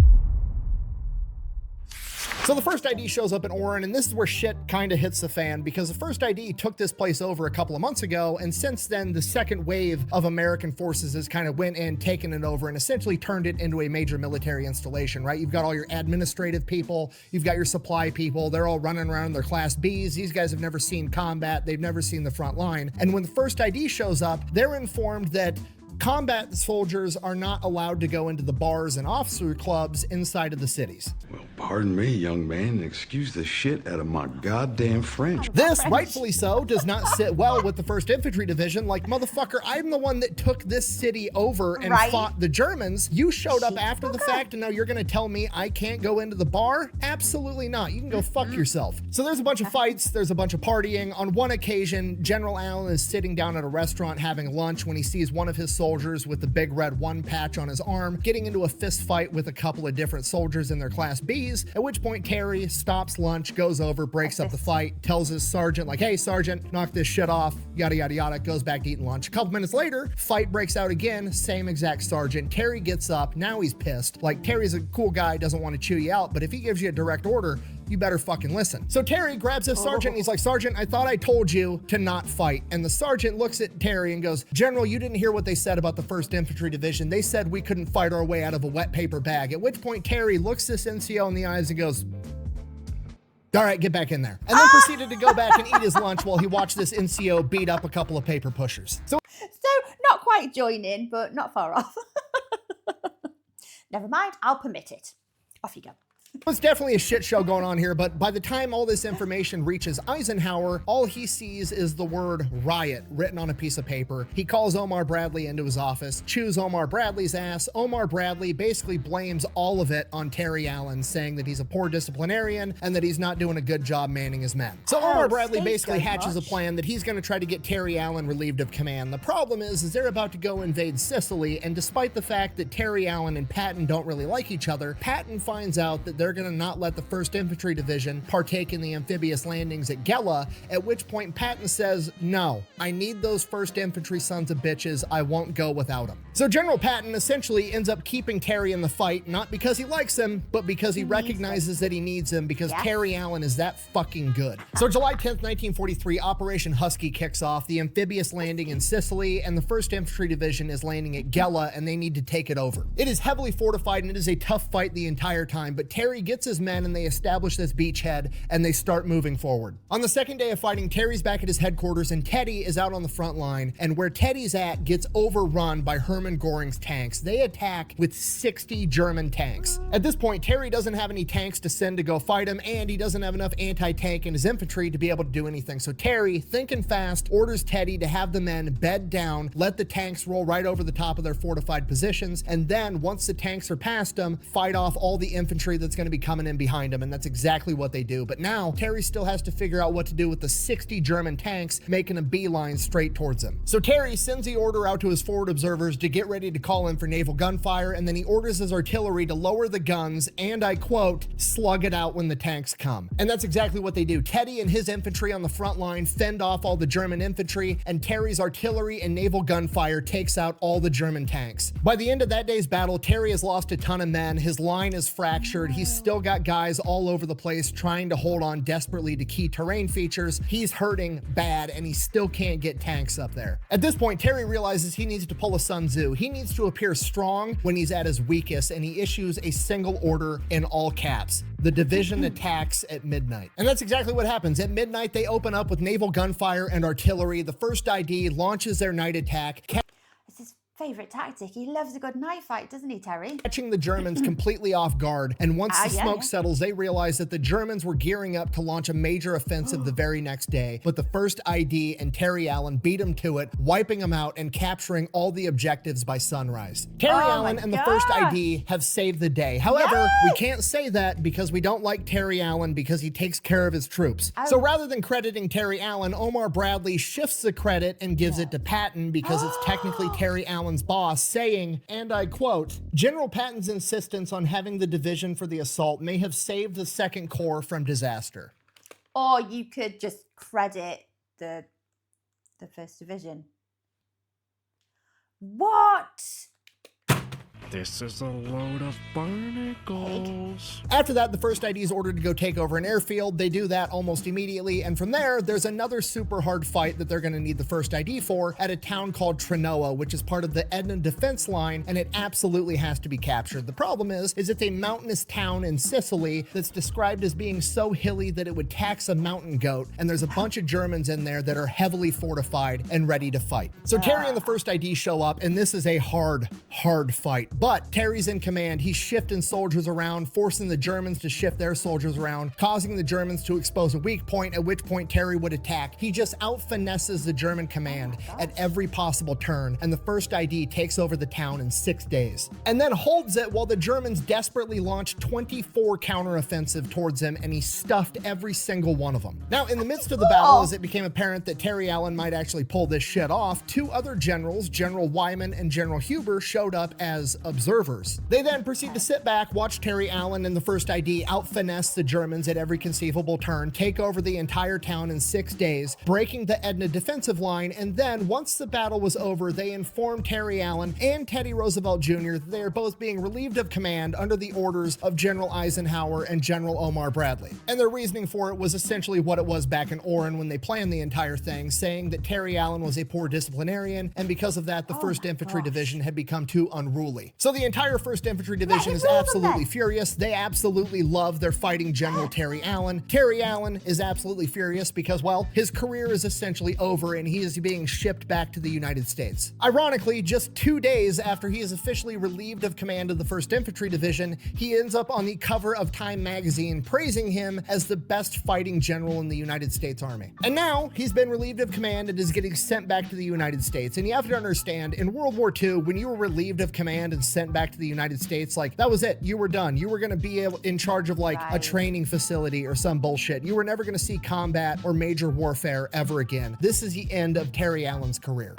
So the first ID shows up in Oran, and this is where shit kind of hits the fan because the first ID took this place over a couple of months ago, and since then the second wave of American forces has kind of went in, taken it over, and essentially turned it into a major military installation, right? You've got all your administrative people, you've got your supply people, they're all running around in their Class Bs. These guys have never seen combat, they've never seen the front line, and when the first ID shows up, they're informed that combat soldiers are not allowed to go into the bars and officer clubs inside of the cities. Well, pardon me, young man, excuse the shit out of my goddamn French. This, rightfully so, does not sit well with the 1st Infantry Division. Like, motherfucker, I'm the one that took this city over and fought the Germans. You showed up after the fact, and now you're gonna tell me I can't go into the bar? Absolutely not. You can go fuck yourself. So there's a bunch of fights, there's a bunch of partying. On one occasion, General Allen is sitting down at a restaurant having lunch when he sees one of his soldiers with the big red 1 patch on his arm getting into a fist fight with a couple of different soldiers in their Class Bs, at which point Terry stops lunch, goes over, breaks up the fight, tells his sergeant like, hey sergeant, knock this shit off, yada yada yada, goes back to eating lunch. A couple minutes later, fight breaks out again, same exact sergeant. Terry gets up, now he's pissed. Like, Terry's a cool guy, doesn't want to chew you out, but if he gives you a direct order, you better fucking listen. So Terry grabs his sergeant and he's like, Sergeant, I thought I told you to not fight. And the sergeant looks at Terry and goes, General, you didn't hear what they said about the 1st Infantry Division. They said we couldn't fight our way out of a wet paper bag. At which point Terry looks this NCO in the eyes and goes, all right, get back in there. And then proceeded to go back and eat his lunch while he watched this NCO beat up a couple of paper pushers. So not quite join in, but not far off. Never mind, I'll permit it. Off you go. There's definitely a shit show going on here, but by the time all this information reaches Eisenhower, all he sees is the word riot written on a piece of paper. He calls Omar Bradley into his office, chews Omar Bradley's ass. Omar Bradley basically blames all of it on Terry Allen, saying that he's a poor disciplinarian and that he's not doing a good job manning his men. So Omar Bradley basically hatches a plan that he's going to try to get Terry Allen relieved of command. The problem is they're about to go invade Sicily, and despite the fact that Terry Allen and Patton don't really like each other, Patton finds out that they're going to not let the 1st Infantry Division partake in the amphibious landings at Gela, at which point Patton says, no, I need those 1st Infantry sons of bitches, I won't go without them. So General Patton essentially ends up keeping Terry in the fight, not because he likes him, but because he recognizes that he needs him, because Terry Allen is that fucking good. So July 10th, 1943, Operation Husky kicks off, the amphibious landing in Sicily, and the 1st Infantry Division is landing at Gela, and they need to take it over. It is heavily fortified, and it is a tough fight the entire time, but Terry gets his men and they establish this beachhead and they start moving forward. On the second day of fighting, Terry's back at his headquarters and Teddy is out on the front line, and where Teddy's at gets overrun by Hermann Göring's tanks. They attack with 60 German tanks. At this point, Terry doesn't have any tanks to send to go fight him, and he doesn't have enough anti-tank in his infantry to be able to do anything. So Terry, thinking fast, orders Teddy to have the men bed down, let the tanks roll right over the top of their fortified positions, and then once the tanks are past them, fight off all the infantry that's going to be coming in behind him, and that's exactly what they do. But now Terry still has to figure out what to do with the 60 German tanks making a beeline straight towards him. So Terry sends the order out to his forward observers to get ready to call in for naval gunfire, and then he orders his artillery to lower the guns and, I quote, slug it out when the tanks come. And that's exactly what they do. Teddy and his infantry on the front line fend off all the German infantry, and Terry's artillery and naval gunfire takes out all the German tanks. By the end of that day's battle, Terry has lost a ton of men. His line is fractured. He's still got guys all over the place trying to hold on desperately to key terrain features. He's hurting bad, and he still can't get tanks up there. At this point, Terry realizes he needs to pull a Sun Tzu. He needs to appear strong when he's at his weakest, and he issues a single order in all caps: the division attacks at midnight. And that's exactly what happens. At midnight, they open up with naval gunfire and artillery. The 1st ID launches their night attack. This is Favorite tactic. He loves a good knife fight, doesn't he, Terry? Catching the Germans completely off guard, and once the smoke settles, they realize that the Germans were gearing up to launch a major offensive the very next day, but the 1st ID and Terry Allen beat them to it, wiping them out and capturing all the objectives by sunrise. Terry Allen and the 1st ID have saved the day. However, we can't say that because we don't like Terry Allen because he takes care of his troops. So rather than crediting Terry Allen, Omar Bradley shifts the credit and gives it to Patton because it's technically Terry Allen's boss, saying, and I quote, "General Patton's insistence on having the division for the assault may have saved the 2nd Corps from disaster." Or you could just credit the 1st Division. What? This is a load of barnacles. After that, the 1st ID is ordered to go take over an airfield. They do that almost immediately, and from there, there's another super hard fight that they're going to need the 1st ID for at a town called Trenoa, which is part of the Edna defense line, and it absolutely has to be captured. The problem is it's a mountainous town in Sicily that's described as being so hilly that it would tax a mountain goat, and there's a bunch of Germans in there that are heavily fortified and ready to fight. So Terry and the 1st ID show up, and this is a hard fight. But Terry's in command. He's shifting soldiers around, forcing the Germans to shift their soldiers around, causing the Germans to expose a weak point, at which point Terry would attack. He just out-finesses the German command at every possible turn, and the 1st ID takes over the town in 6 days. And then holds it while the Germans desperately launch 24 counteroffensive towards him, and he stuffed every single one of them. Now, in the midst of the battle, as it became apparent that Terry Allen might actually pull this shit off, 2 other generals, General Wyman and General Huber, showed up as observers. They then proceed to sit back, watch Terry Allen and the 1st ID out-finesse the Germans at every conceivable turn, take over the entire town in 6 days, breaking the Edna defensive line, and then, once the battle was over, they informed Terry Allen and Teddy Roosevelt Jr. that they are both being relieved of command under the orders of General Eisenhower and General Omar Bradley. And their reasoning for it was essentially what it was back in Oran when they planned the entire thing, saying that Terry Allen was a poor disciplinarian, and because of that, the 1st Infantry Division had become too unruly. So the entire 1st Infantry Division is absolutely furious. They absolutely love their fighting General Terry Allen. Terry Allen is absolutely furious because, well, his career is essentially over and he is being shipped back to the United States. Ironically, just 2 days after he is officially relieved of command of the 1st Infantry Division, he ends up on the cover of Time magazine praising him as the best fighting general in the United States Army. And now he's been relieved of command and is getting sent back to the United States. And you have to understand, in World War II, when you were relieved of command and sent back to the United States, like, that was it. You were done. You were going to be in charge of like a training facility or some bullshit. You were never going to see combat or major warfare ever again. This is the end of Terry Allen's career.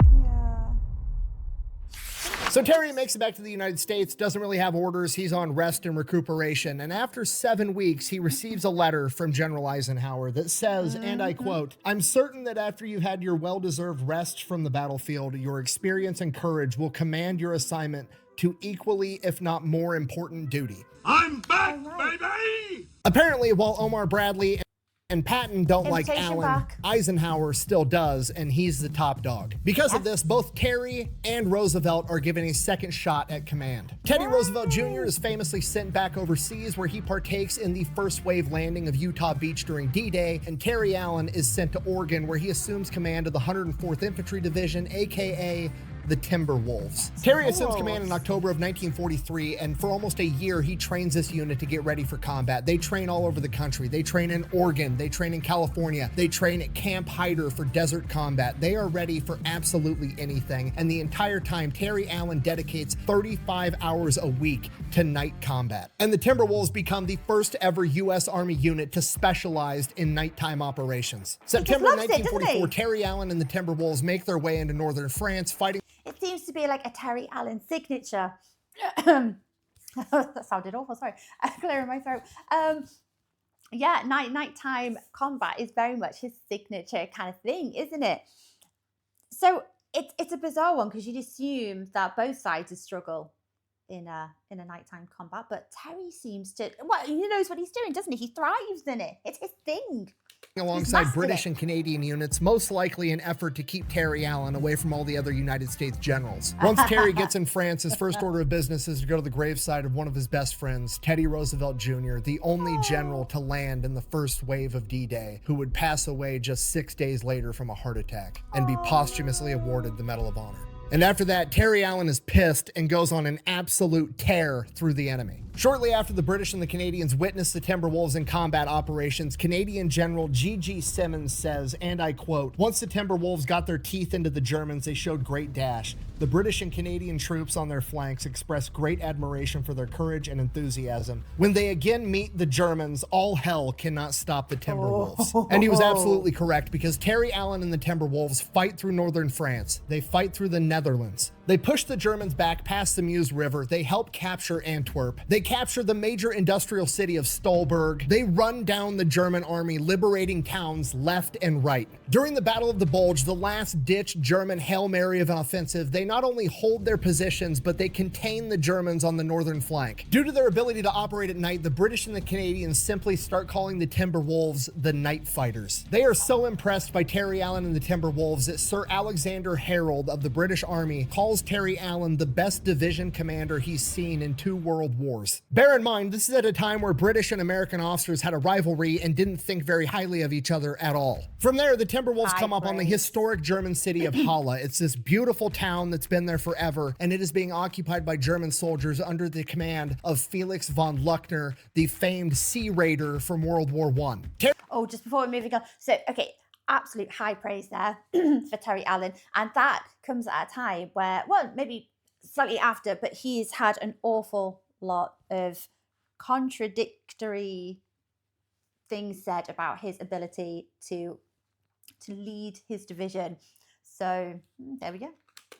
So Terry makes it back to the United States, doesn't really have orders. He's on rest and recuperation. And after 7 weeks, he receives a letter from General Eisenhower that says, and I quote, "I'm certain that after you've had your well-deserved rest from the battlefield, your experience and courage will command your assignment to equally, if not more important duty." I'm back, baby! Apparently, while Omar Bradley and Patton don't like Allen, Eisenhower still does, and he's the top dog. Because of this, both Terry and Roosevelt are given a second shot at command. Teddy Roosevelt Jr. is famously sent back overseas where he partakes in the first wave landing of Utah Beach during D-Day, and Terry Allen is sent to Oregon where he assumes command of the 104th Infantry Division, aka the Timberwolves. Terry assumes command in October of 1943, and for almost a year, he trains this unit to get ready for combat. They train all over the country. They train in Oregon. They train in California. They train at Camp Hyder for desert combat. They are ready for absolutely anything. And the entire time, Terry Allen dedicates 35 hours a week to night combat. And the Timberwolves become the first ever U.S. Army unit to specialize in nighttime operations. September 1944, Terry Allen and the Timberwolves make their way into northern France, fighting. It seems to be like a Terry Allen signature. That sounded awful, sorry. Clearing my throat. Yeah, nighttime combat is very much his signature kind of thing, isn't it? So it's a bizarre one because you'd assume that both sides would struggle in a nighttime combat, but Terry seems to, well, he knows what he's doing, doesn't he? He thrives in it. It's his thing. Alongside British and Canadian units, most likely an effort to keep Terry Allen away from all the other United States generals. Once Terry gets in France, his first order of business is to go to the graveside of one of his best friends, Teddy Roosevelt Jr., the only general to land in the first wave of D-Day, who would pass away just 6 days later from a heart attack and be posthumously awarded the Medal of Honor. And after that, Terry Allen is pissed and goes on an absolute tear through the enemy. Shortly after the British and the Canadians witnessed the Timberwolves in combat operations, Canadian General G.G. Simmons says, and I quote, "Once the Timberwolves got their teeth into the Germans, they showed great dash. The British and Canadian troops on their flanks expressed great admiration for their courage and enthusiasm. When they again meet the Germans, all hell cannot stop the Timberwolves." And he was absolutely correct, because Terry Allen and the Timberwolves fight through northern France. They fight through the Netherlands. They push the Germans back past the Meuse River. They help capture Antwerp. They capture the major industrial city of Stolberg. They run down the German army, liberating towns left and right. During the Battle of the Bulge, the last-ditch German Hail Mary of an offensive, they not only hold their positions, but they contain the Germans on the northern flank. Due to their ability to operate at night, the British and the Canadians simply start calling the Timberwolves the Night Fighters. They are so impressed by Terry Allen and the Timberwolves that Sir Alexander Harold of the British Army calls Terry Allen the best division commander he's seen in 2 world wars. Bear in mind, this is at a time where British and American officers had a rivalry and didn't think very highly of each other at all. From there, the Timberwolves come up on the historic German city of Halle. It's this beautiful town that's been there forever, and it is being occupied by German soldiers under the command of Felix von Luckner, the famed Sea Raider from World War I. Oh, just before we move on. So, okay, absolute high praise there for Terry Allen. And that comes at a time where, well, maybe slightly after, but he's had an awful lot of contradictory things said about his ability to lead his division. So there we go.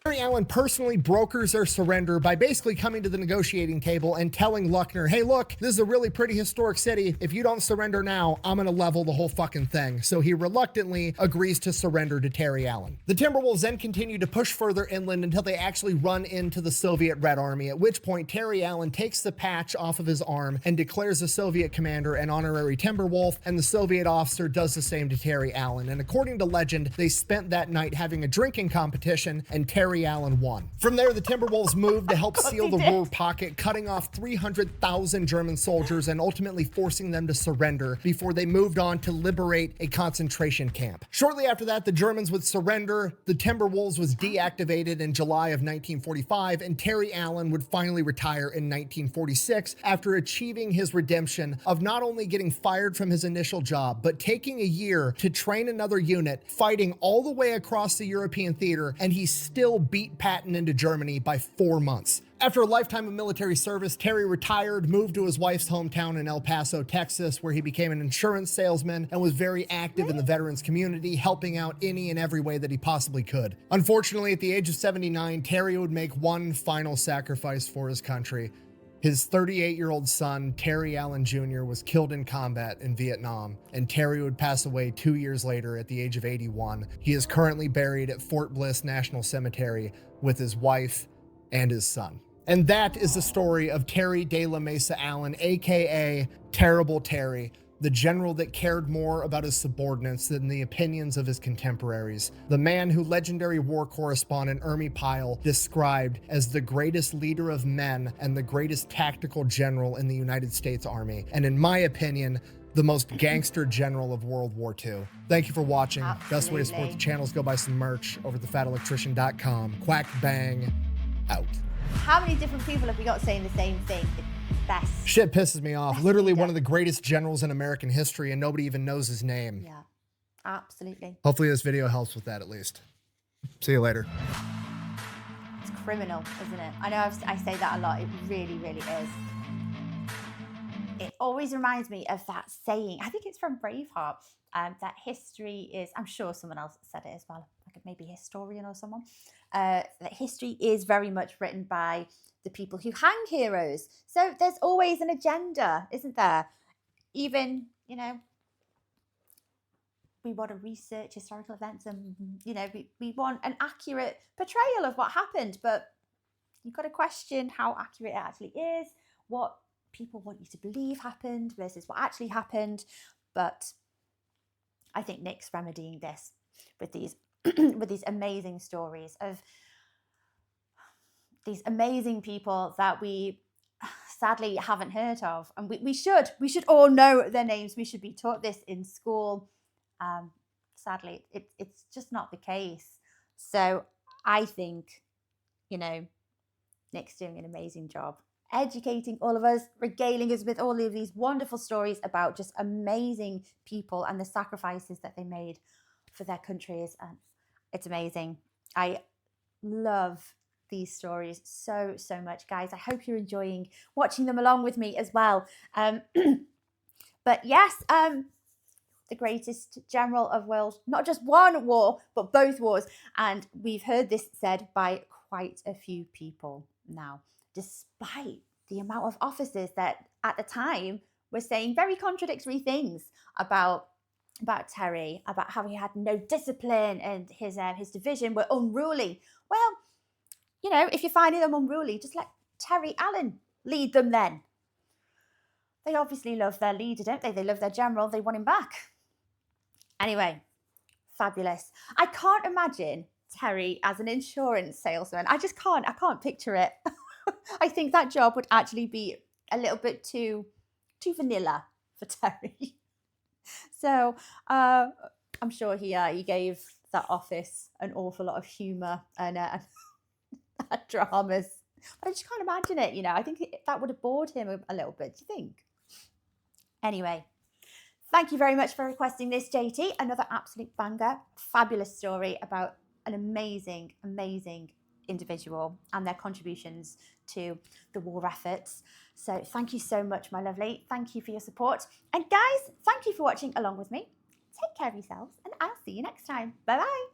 Terry Allen personally brokers their surrender by basically coming to the negotiating table and telling Luckner, hey, look, this is a really pretty historic city. If you don't surrender now, I'm going to level the whole fucking thing. So he reluctantly agrees to surrender to Terry Allen. The Timberwolves then continue to push further inland until they actually run into the Soviet Red Army, at which point Terry Allen takes the patch off of his arm and declares the Soviet commander an honorary Timberwolf, and the Soviet officer does the same to Terry Allen. And according to legend, they spent that night having a drinking competition, and Terry Allen won. From there, the Timberwolves moved to help seal the Ruhr pocket, cutting off 300,000 German soldiers and ultimately forcing them to surrender before they moved on to liberate a concentration camp. Shortly after that, the Germans would surrender, the Timberwolves was deactivated in July of 1945, and Terry Allen would finally retire in 1946 after achieving his redemption of not only getting fired from his initial job, but taking a year to train another unit, fighting all the way across the European theater, and he still beat Patton into Germany by 4 months. After a lifetime of military service, Terry retired, moved to his wife's hometown in El Paso, Texas, where he became an insurance salesman and was very active in the veterans community, helping out any and every way that he possibly could. Unfortunately, at the age of 79, Terry would make one final sacrifice for his country. His 38-year-old son, Terry Allen Jr., was killed in combat in Vietnam, and Terry would pass away 2 years later at the age of 81. He is currently buried at Fort Bliss National Cemetery with his wife and his son. And that is the story of Terry de la Mesa Allen, aka Terrible Terry, the general that cared more about his subordinates than the opinions of his contemporaries, the man who legendary war correspondent Ermi Pyle described as the greatest leader of men and the greatest tactical general in the United States Army, and in my opinion, the most gangster general of World War II. Thank you for watching. Absolutely. Best way to support the channel is go buy some merch over at thefatelectrician.com. Quack bang, out. How many different people have we got saying the same thing? Best. Shit pisses me off. Literally one of the greatest generals in American history, and nobody even knows his name. Yeah, absolutely. Hopefully this video helps with that at least. See you later. It's criminal, isn't it? I know I say that a lot. It really, really is. It always reminds me of that saying, I think it's from Braveheart, that history is, I'm sure someone else said it as well, like maybe a historian or someone, that history is very much written by the people who hang heroes. So there's always an agenda, isn't there? Even, you know, we want to research historical events and, you know, we want an accurate portrayal of what happened, but you've got to question how accurate it actually is, what people want you to believe happened versus what actually happened. But I think Nick's remedying this with these with these amazing stories of these amazing people that we sadly haven't heard of, and we should all know their names. We should be taught this in school. Sadly, it's just not the case. So I think you know, Nick's doing an amazing job educating all of us, regaling us with all of these wonderful stories about just amazing people and the sacrifices that they made for their countries. And it's amazing. I love these stories so much, guys. I hope you're enjoying watching them along with me as well. But yes, the greatest general of world, not just one war, but both wars. And we've heard this said by quite a few people now, despite the amount of officers that at the time were saying very contradictory things about Terry, about how he had no discipline and his division were unruly. Well, you know, if you're finding them unruly, just let Terry Allen lead them then. They obviously love their leader, don't they? They love their general. They want him back. Anyway, fabulous. I can't imagine Terry as an insurance salesman. I just can't. I can't picture it. I think that job would actually be a little bit too vanilla for Terry. So I'm sure he gave that office an awful lot of humour and dramas. But I just can't imagine it, you know. I think that would have bored him a little bit, do you think? Anyway, thank you very much for requesting this, JT. Another absolute banger. Fabulous story about an amazing, amazing individual and their contributions to the war efforts. So thank you so much, my lovely. Thank you for your support. And guys, thank you for watching along with me. Take care of yourselves and I'll see you next time. Bye-bye.